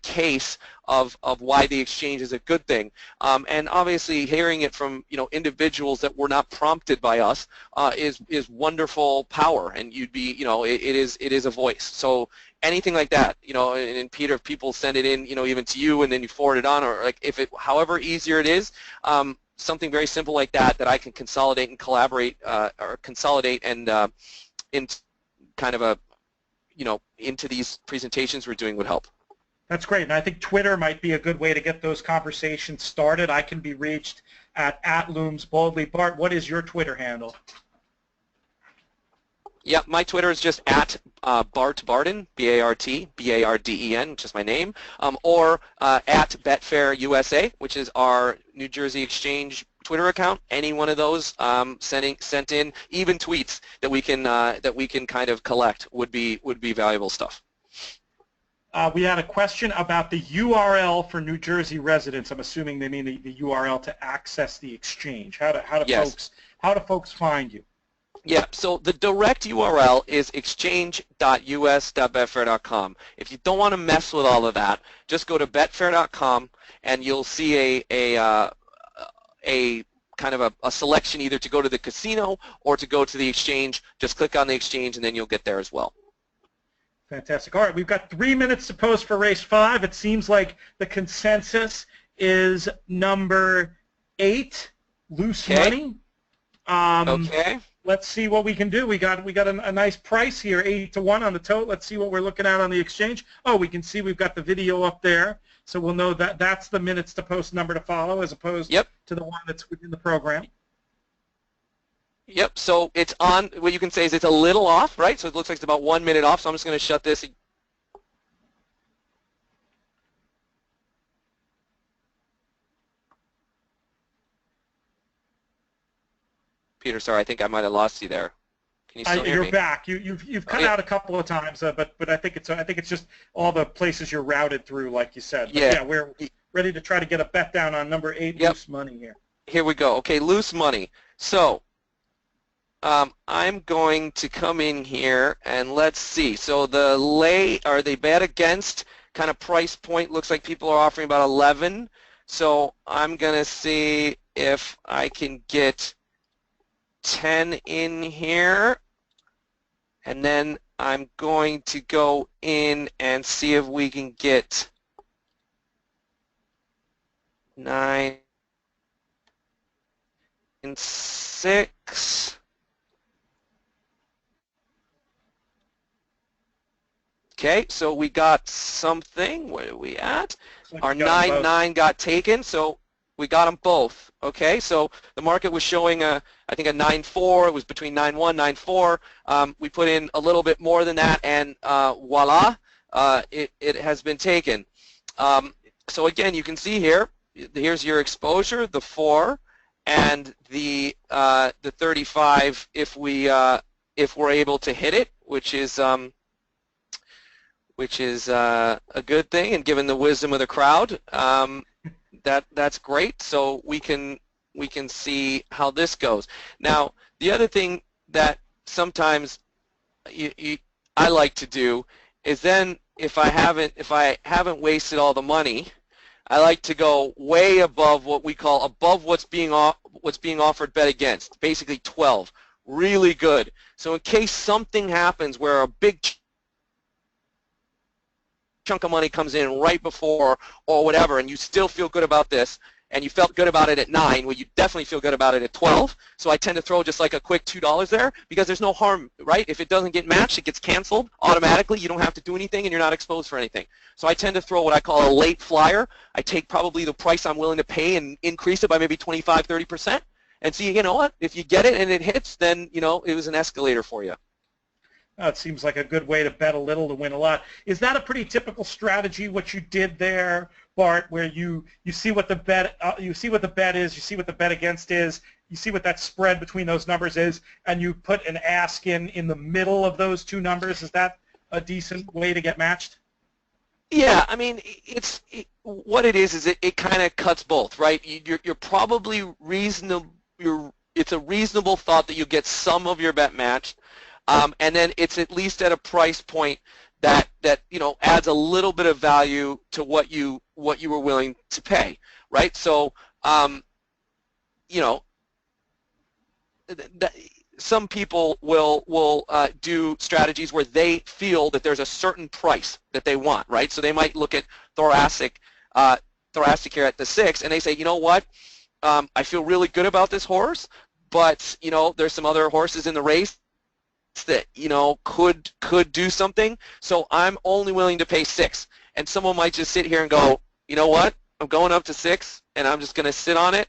case of why the exchange is a good thing, and obviously hearing it from, you know, individuals that were not prompted by us is wonderful power, and you'd be, you know, it is a voice. So anything like that, you know, and Peter, if people send it in, you know, even to you and then you forward it on, or like if it, however easier it is, something very simple like that I can consolidate and collaborate or consolidate and in kind of a, you know, into these presentations we're doing would help. That's great, and I think Twitter might be a good way to get those conversations started. I can be reached at @LoomsBoldly. Bart, what is your Twitter handle? Yeah, my Twitter is just at Bart Barden, B-A-R-T, B-A-R-D-E-N, which is my name, or at Betfair USA, which is our New Jersey Exchange Twitter account. Any one of those sent in, even tweets that we can kind of collect would be valuable stuff. We had a question about the URL for New Jersey residents. I'm assuming they mean the URL to access the exchange. How do folks find you? Yeah, so the direct URL is exchange.us.betfair.com. If you don't want to mess with all of that, just go to betfair.com and you'll see a kind of a selection either to go to the casino or to go to the exchange. Just click on the exchange and then you'll get there as well. Fantastic. All right, we've got 3 minutes to post for race 5. It seems like the consensus is number 8, Loose Money. Okay. Let's see what we can do. We got a nice price here, 8-1 on the tote. Let's see what we're looking at on the exchange. Oh, we can see we've got the video up there, so we'll know that that's the minutes to post number to follow as opposed to the one that's within the program. Yep, so it's on, what you can say is it's a little off, right? So it looks like it's about 1 minute off, so I'm just going to shut this. Peter, sorry, I think I might have lost you there. Can you still hear me? You're back. You've cut out a couple of times, but I think it's just all the places you're routed through, like you said. But yeah, we're ready to try to get a bet down on number 8, Loose Money here. Here we go. Okay, Loose Money. So I'm going to come in here and let's see. So the they bet against kind of price point looks like people are offering about 11. So I'm going to see if I can get 10 in here, and then I'm going to go in and see if we can get 9 and 6. Okay, so we got something. Where are we at? Our 9-9 got taken, so we got them both. Okay, so the market was showing I think a 9-4. It was between 9-1, 9-4. We put in a little bit more than that, and voila, it has been taken. So again, you can see here. Here's your exposure, the 4, and the 35 if we're able to hit it, which is a good thing, and given the wisdom of the crowd, that's great. So we can see how this goes. Now, the other thing that sometimes I like to do is then if I haven't wasted all the money, I like to go way above what we call above what's being offered bet against, basically 12. Really good. So in case something happens where a big chunk of money comes in right before or whatever, and you still feel good about this, and you felt good about it at 9, well, you definitely feel good about it at 12. So I tend to throw just like a quick $2 there because there's no harm, right? If it doesn't get matched, it gets canceled automatically. You don't have to do anything, and you're not exposed for anything. So I tend to throw what I call a late flyer. I take probably the price I'm willing to pay and increase it by maybe 25, 30%. And see, you know what? If you get it and it hits, then, you know, it was an escalator for you. It seems like a good way to bet a little to win a lot. Is that a pretty typical strategy, what you did there, Bart, where you see what the bet is, you see what the bet against is, you see what that spread between those numbers is, and you put an ask in the middle of those two numbers? Is that a decent way to get matched? Yeah, I mean, what it is it kind of cuts both, right? You're probably reasonable. It's a reasonable thought that you get some of your bet matched. And then it's at least at a price point that you know adds a little bit of value to what you were willing to pay, right? So you know, some people will do strategies where they feel that there's a certain price that they want, right? So they might look at thoracic here at the 6, and they say, you know what, I feel really good about this horse, but you know there's some other horses in the race that you know could do something, so I'm only willing to pay 6. And someone might just sit here and go, you know what, I'm going up to 6 and I'm just going to sit on it,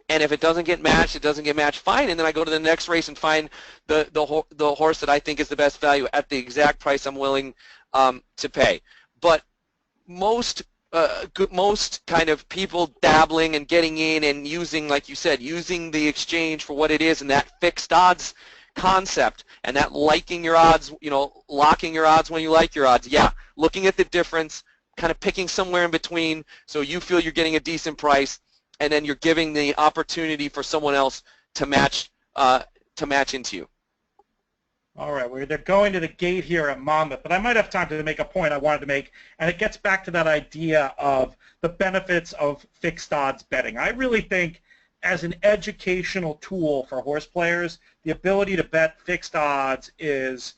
and if it doesn't get matched, it doesn't get matched, fine, and then I go to the next race and find the horse that I think is the best value at the exact price I'm willing to pay. But most kind of people dabbling and getting in and using, like you said, using the exchange for what it is and that fixed odds concept and that liking your odds, you know, locking your odds when you like your odds. Yeah, looking at the difference, kind of picking somewhere in between so you feel you're getting a decent price, and then you're giving the opportunity for someone else to match into you. All right, they're going to the gate here at Monmouth, but I might have time to make a point I wanted to make, and it gets back to that idea of the benefits of fixed odds betting. I really think as an educational tool for horse players, the ability to bet fixed odds it's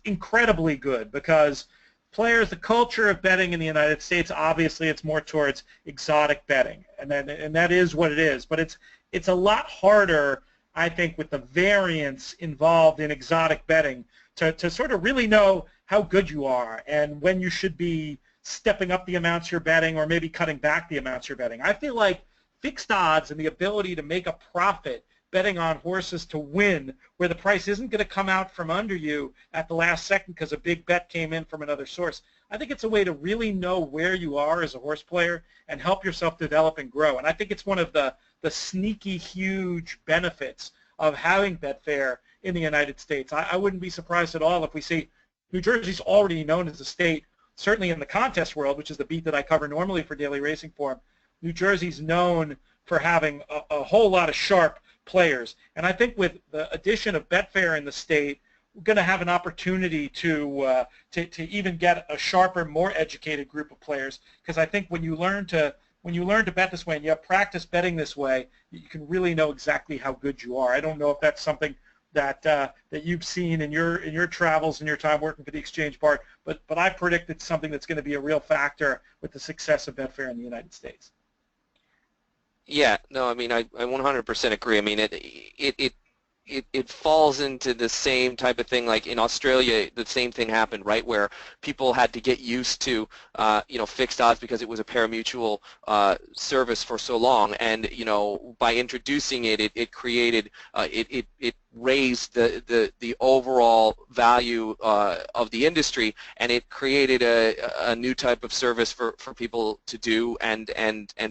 incredibly good, because players, the culture of betting in the United States, obviously it's more towards exotic betting, and that is what it is. But it's a lot harder, I think, with the variance involved in exotic betting to sort of really know how good you are and when you should be stepping up the amounts you're betting or maybe cutting back the amounts you're betting. I feel like fixed odds and the ability to make a profit betting on horses to win where the price isn't going to come out from under you at the last second because a big bet came in from another source. I think it's a way to really know where you are as a horse player and help yourself develop and grow. And I think it's one of the sneaky, huge benefits of having Betfair in the United States. I wouldn't be surprised at all if we see New Jersey's already known as a state, certainly in the contest world, which is the beat that I cover normally for Daily Racing Form. New Jersey's known for having a whole lot of sharp players. And I think with the addition of Betfair in the state, we're going to have an opportunity to even get a sharper, more educated group of players. Because I think when you learn to bet this way and you have practice betting this way, you can really know exactly how good you are. I don't know if that's something that you've seen in your travels and your time working for the exchange, Bart, but I predict it's something that's going to be a real factor with the success of Betfair in the United States. Yeah, no, I mean, I 100% agree. I mean, it falls into the same type of thing. Like in Australia, the same thing happened, right, where people had to get used to, you know, fixed odds because it was a parimutuel service for so long, and you know, by introducing it, it created, it raised the overall value of the industry, and it created a new type of service for people to do and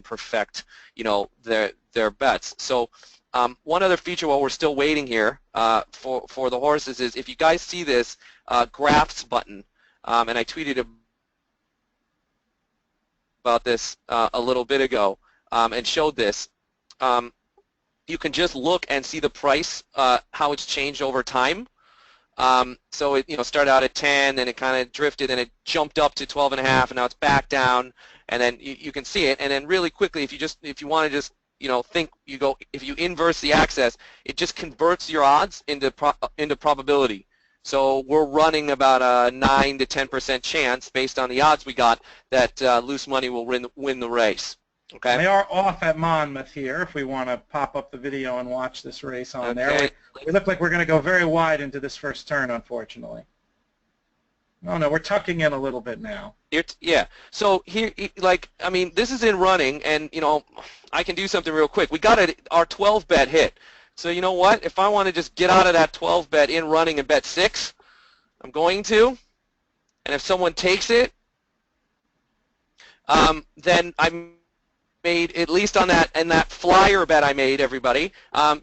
perfect, you know, their bets. So. One other feature while we're still waiting here for the horses is if you guys see this graphs button, and I tweeted about this a little bit ago and showed this. you can just look and see the price, how it's changed over time. So it started out at 10, then it kind of drifted, and it jumped up to 12 and a half, and now it's back down, and then you can see it. And then really quickly, if you want to just if you inverse the axis, it just converts your odds into probability. So we're running about a 9 to 10% chance based on the odds we got that loose money will win the race. Okay. They are off at Monmouth here if we want to pop up the video and watch this race on there. We look like we're going to go very wide into this first turn, unfortunately. Oh, no, we're tucking in a little bit now. Yeah. So here, this is in running, and, I can do something real quick. We got our 12 bet hit. So you know what? If I want to just get out of that 12 bet in running and bet 6, I'm going to. And if someone takes it, then I'm made, at least on that flyer bet I made, everybody, then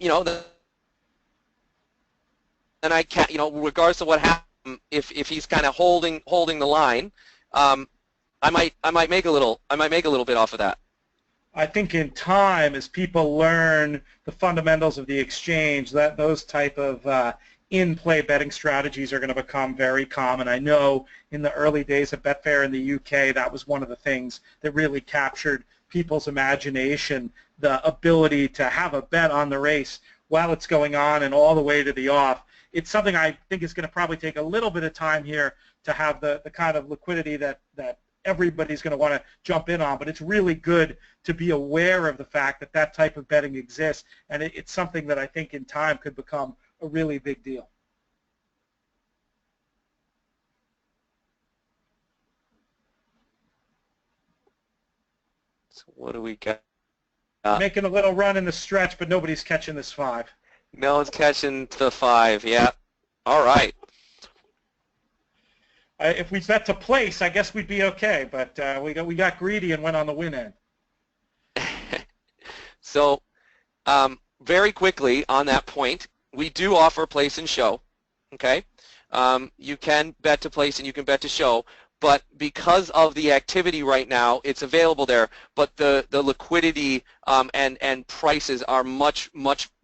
I can't, regardless of what happens, if he's kind of holding the line, I might make a little bit off of that. I think in time, as people learn the fundamentals of the exchange, that those type of in-play betting strategies are going to become very common. I know in the early days of Betfair in the UK, that was one of the things that really captured people's imagination, the ability to have a bet on the race while it's going on and all the way to the off. It's something I think is going to probably take a little bit of time here to have the kind of liquidity that everybody's going to want to jump in on, but it's really good to be aware of the fact that that type of betting exists, and it's something that I think in time could become a really big deal. So what do we got? Making a little run in the stretch, but nobody's catching this 5. No one's catching the 5, yeah. All right. If we bet to place, I guess we'd be okay, but we got greedy and went on the win end. So very quickly on that point, we do offer place and show, okay? You can bet to place and you can bet to show, but because of the activity right now, it's available there, but the liquidity and prices are much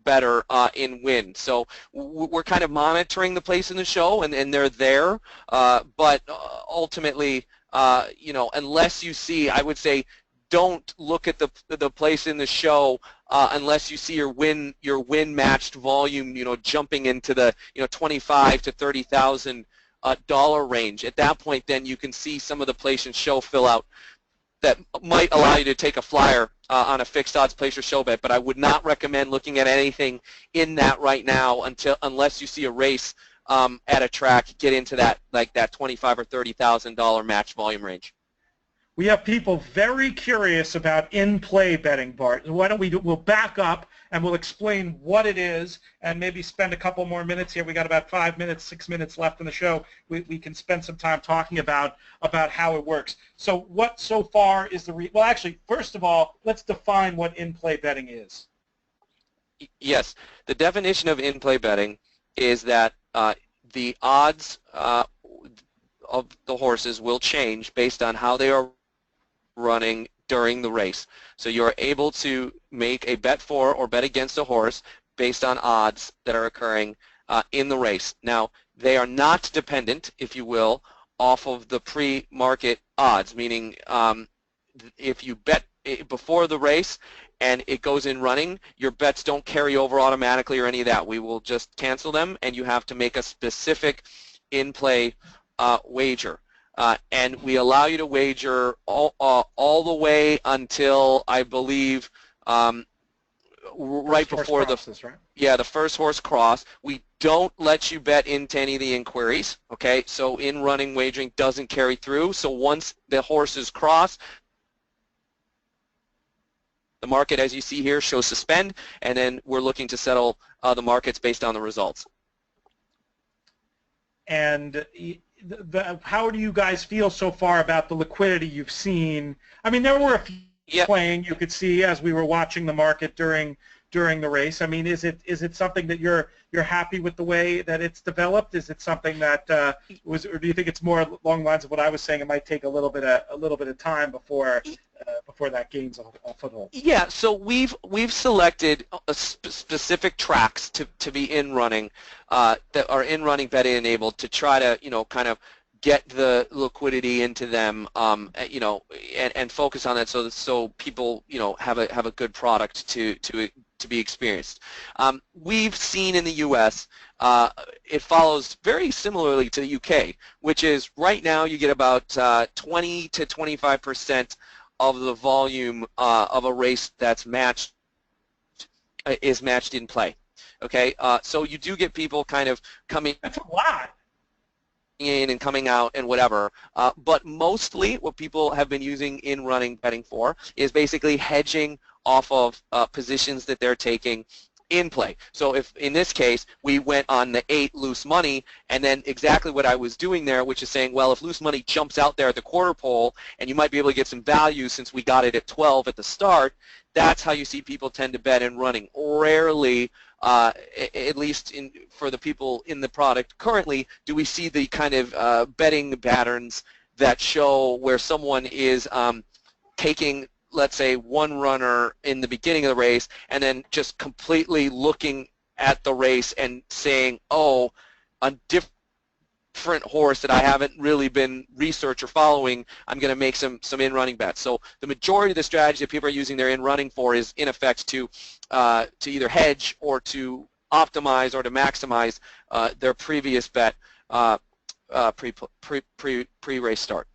better in win. So we're kind of monitoring the place in the show, and they're there, but ultimately, unless you see, I would say, don't look at the place in the show unless you see your win matched volume, jumping into the $25,000 to $30,000 dollar range. At that point, then you can see some of the place and show fill out that might allow you to take a flyer on a fixed odds place or show bet, but I would not recommend looking at anything in that right now unless you see a race at a track get into that $25,000 or $30,000 match volume range. We have people very curious about in-play betting, Bart. Why don't we'll back up and we'll explain what it is and maybe spend a couple more minutes here. We got about 5 minutes, 6 minutes left in the show. We can spend some time talking about how it works. So what so far is well, actually, first of all, let's define what in-play betting is. Yes. The definition of in-play betting is that the odds of the horses will change based on how they are running during the race. So you're able to make a bet for or bet against a horse based on odds that are occurring in the race. Now, they are not dependent, if you will, off of the pre-market odds, meaning if you bet before the race and it goes in running, your bets don't carry over automatically or any of that. We will just cancel them, and you have to make a specific in-play wager. And we allow you to wager all the way until, I believe, right before the first horse cross. We don't let you bet into any of the inquiries, okay? So in running wagering doesn't carry through. So once the horses cross, the market, as you see here, shows suspend, and then we're looking to settle the markets based on the results. And how do you guys feel so far about the liquidity you've seen? I mean, there were a few playing you could see as we were watching the market during during the race. I mean, is it something that you're happy with the way that it's developed? Is it something that or do you think it's more along the lines of what I was saying? It might take a little bit of time before that gains a foothold. Yeah, so we've selected specific tracks to be in running that are in running betting enabled to try to kind of get the liquidity into them, and focus on that so people have a good product to be experienced. We've seen in the U.S. It follows very similarly to the U.K., which is right now you get about 20 to 25% of the volume of a race that's matched in play. Okay, so you do get people kind of coming. That's a lot. In and coming out and whatever, but mostly what people have been using in running betting for is basically hedging off of positions that they're taking in play. So if in this case we went on the 8 loose money, and then exactly what I was doing there, which is saying, well, if loose money jumps out there at the quarter pole and you might be able to get some value since we got it at 12 at the start, that's how you see people tend to bet in running. Rarely, at least for the people in the product currently, do we see the kind of betting patterns that show where someone is taking, let's say, one runner in the beginning of the race and then just completely looking at the race and saying, oh, a different horse that I haven't really been research or following, I'm going to make some in-running bets. So the majority of the strategy that people are using their in-running for is, in effect, to either hedge or to optimize or to maximize their previous bet pre-race start.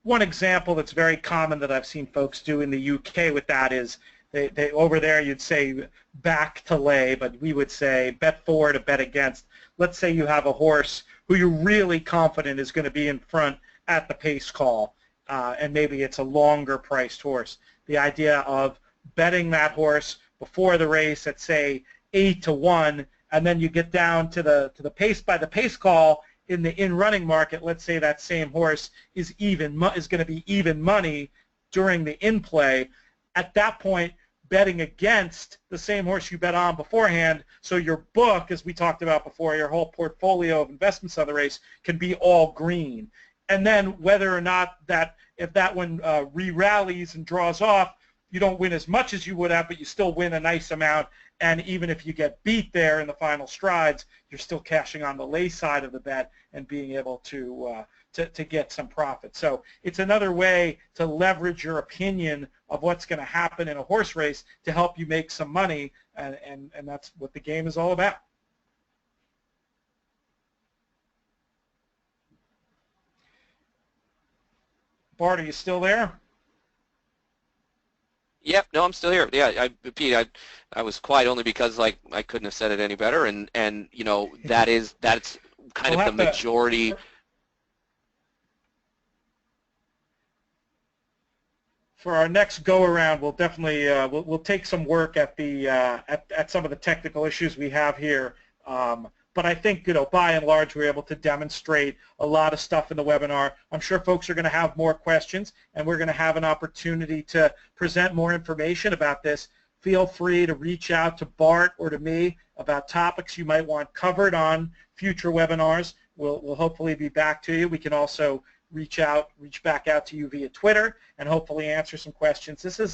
One example that's very common that I've seen folks do in the UK with that is they over there you'd say back to lay, but we would say bet for to bet against. Let's say you have a horse who you're really confident is going to be in front at the pace call, and maybe it's a longer priced horse. The idea of betting that horse before the race at, say, 8-1, and then you get down to the pace by the pace call in the in-running market. Let's say that same horse is going to be even money during the in-play. At that point, betting against the same horse you bet on beforehand, so your book, as we talked about before, your whole portfolio of investments on the race can be all green. And then whether or not if that one re-rallies and draws off, you don't win as much as you would have, but you still win a nice amount. And even if you get beat there in the final strides, you're still cashing on the lay side of the bet and being able to get some profit. So it's another way to leverage your opinion of what's going to happen in a horse race to help you make some money, and that's what the game is all about. Bart, are you still there? Yep, no, I'm still here. Yeah, Pete, I was quiet only because I couldn't have said it any better, and that's kind of the majority. For our next go around, we'll definitely we'll take some work at the at some of the technical issues we have here. But I think, by and large, we're able to demonstrate a lot of stuff in the webinar. I'm sure folks are going to have more questions, and we're going to have an opportunity to present more information about this. Feel free to reach out to Bart or to me about topics you might want covered on future webinars. We'll hopefully be back to you. We can also reach back out to you via Twitter and hopefully answer some questions. This is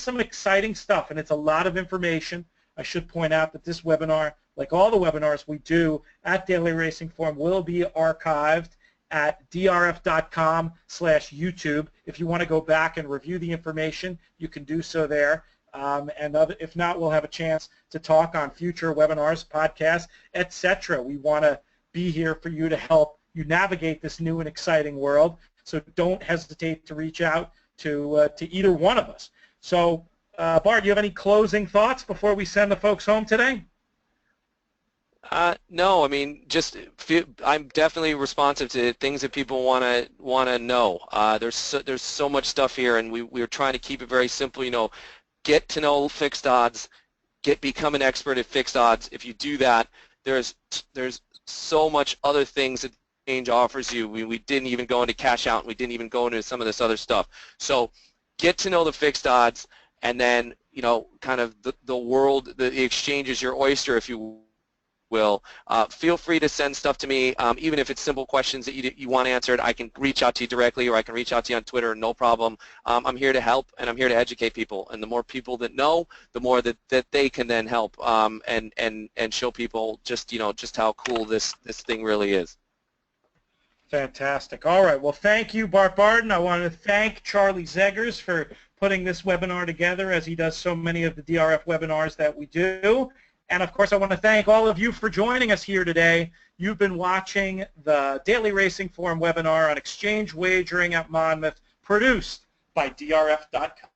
some exciting stuff, and it's a lot of information. I should point out that this webinar, like all the webinars we do at Daily Racing Form, will be archived at drf.com/YouTube. If you want to go back and review the information, you can do so there. If not, we'll have a chance to talk on future webinars, podcasts, etc. We want to be here for you to help you navigate this new and exciting world. So don't hesitate to reach out to either one of us. So, Bart, do you have any closing thoughts before we send the folks home today? No, I mean, I'm definitely responsive to things that people want to know. There's so much stuff here, and we're trying to keep it very simple. Get to know fixed odds, become an expert at fixed odds. If you do that, there's so much other things that the exchange offers you. We didn't even go into cash out, and we didn't even go into some of this other stuff. So get to know the fixed odds, and then kind of the world, the exchange is your oyster, if you will. Feel free to send stuff to me, even if it's simple questions that you want answered. I can reach out to you directly, or I can reach out to you on Twitter, no problem. I'm here to help, and I'm here to educate people. And the more people that know, the more that they can then help and show people just how cool this thing really is. Fantastic. All right. Well, thank you, Bart Barden. I want to thank Charlie Zeggers for putting this webinar together, as he does so many of the DRF webinars that we do. And, of course, I want to thank all of you for joining us here today. You've been watching the Daily Racing Forum webinar on exchange wagering at Monmouth, produced by DRF.com.